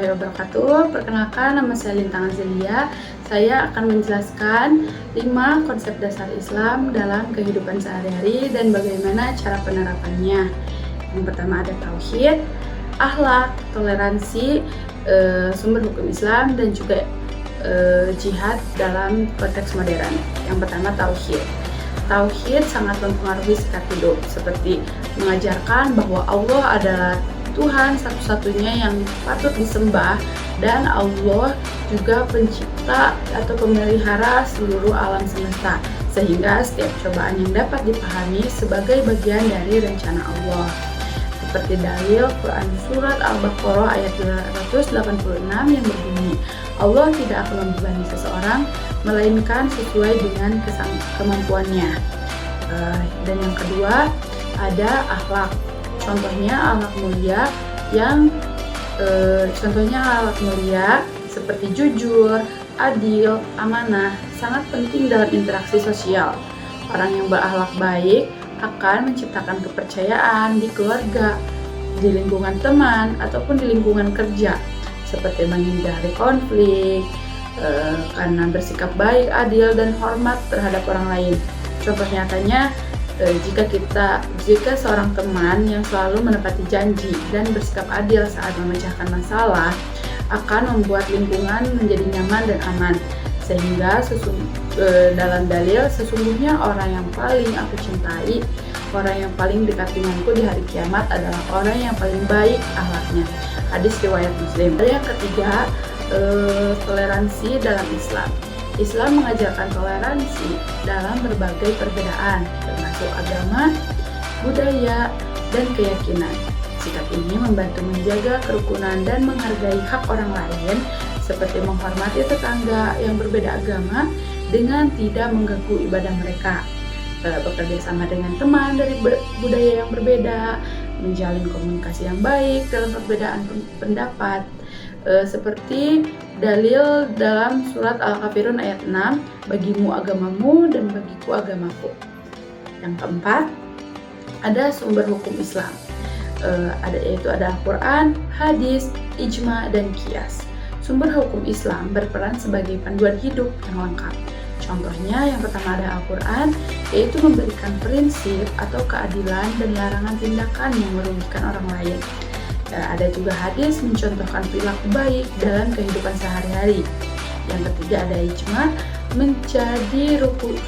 warahmatullahi wabarakatuh. Perkenalkan, nama saya Lintang Azelia. Saya akan menjelaskan 5 konsep dasar Islam dalam kehidupan sehari-hari dan bagaimana cara penerapannya. Yang pertama ada tauhid, akhlak, toleransi, sumber hukum Islam, dan juga jihad dalam konteks modern. Yang pertama tauhid. Tauhid sangat mempengaruhi sikap hidup, seperti mengajarkan bahwa Allah adalah Tuhan satu-satunya yang patut disembah, dan Allah juga pencipta atau pemelihara seluruh alam semesta, sehingga setiap cobaan yang dapat dipahami sebagai bagian dari rencana Allah. Seperti dalil Quran Surat Al-Baqarah ayat 286 yang berbunyi, Allah tidak akan membebani seseorang melainkan sesuai dengan kemampuannya. Dan yang kedua ada akhlak. Contohnya akhlak mulia seperti jujur, adil, amanah sangat penting dalam interaksi sosial. Orang yang berakhlak baik akan menciptakan kepercayaan di keluarga, di lingkungan teman, ataupun di lingkungan kerja, seperti menghindari konflik, karena bersikap baik, adil, dan hormat terhadap orang lain. Contoh nyatanya, jika seorang teman yang selalu menepati janji dan bersikap adil saat memecahkan masalah akan membuat lingkungan menjadi nyaman dan aman, sehingga dalam dalil sesungguhnya orang yang paling aku cintai, orang yang paling dekat denganku di hari kiamat adalah orang yang paling baik akhlaknya. Hadis riwayat Muslim. Yang ketiga, toleransi dalam Islam. Islam mengajarkan toleransi dalam berbagai perbedaan, termasuk agama, budaya, dan keyakinan. Sikap ini membantu menjaga kerukunan dan menghargai hak orang lain, seperti menghormati tetangga yang berbeda agama dengan tidak mengganggu ibadah mereka, bekerja sama dengan teman dari budaya yang berbeda, menjalin komunikasi yang baik dalam perbedaan pendapat, seperti dalil dalam surat Al-Kafirun ayat 6, bagimu agamamu dan bagiku agamaku. Yang keempat, ada sumber hukum Islam, yaitu ada Al-Quran, hadis, ijma, dan qiyas. Sumber hukum Islam berperan sebagai panduan hidup yang lengkap. Contohnya yang pertama ada Al-Quran, yaitu memberikan prinsip atau keadilan dan larangan tindakan yang merugikan orang lain. Ada juga hadis mencontohkan perilaku baik dalam kehidupan sehari-hari. Yang ketiga ada ijma, menjadi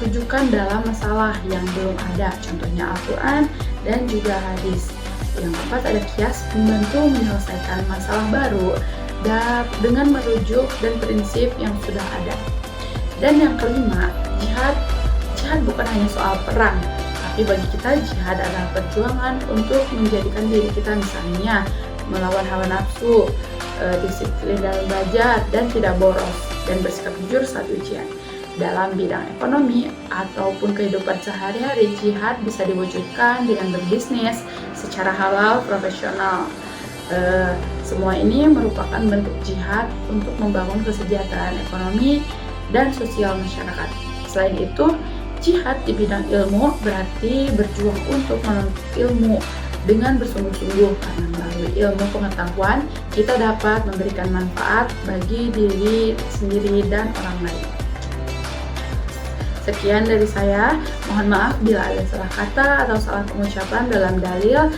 rujukan dalam masalah yang belum ada, contohnya Al-Quran dan juga hadis. Yang keempat ada qiyas, membantu menyelesaikan masalah baru dengan merujuk dan prinsip yang sudah ada. Dan yang kelima, jihad. Jihad bukan hanya soal perang, tapi bagi kita jihad adalah perjuangan untuk menjadikan diri kita, misalnya melawan hawa nafsu, disiplin dalam belajar, dan tidak boros, dan bersikap jujur saat ujian. Dalam bidang ekonomi ataupun kehidupan sehari-hari, jihad bisa diwujudkan dengan berbisnis secara halal, profesional. Semua ini merupakan bentuk jihad untuk membangun kesejahteraan ekonomi dan sosial masyarakat. Selain itu, jihad di bidang ilmu berarti berjuang untuk menuntut ilmu dengan bersungguh-sungguh, karena melalui ilmu pengetahuan kita dapat memberikan manfaat bagi diri sendiri dan orang lain. Sekian dari saya, mohon maaf bila ada salah kata atau salah pengucapan dalam dalil.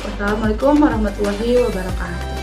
Wassalamualaikum warahmatullahi wabarakatuh.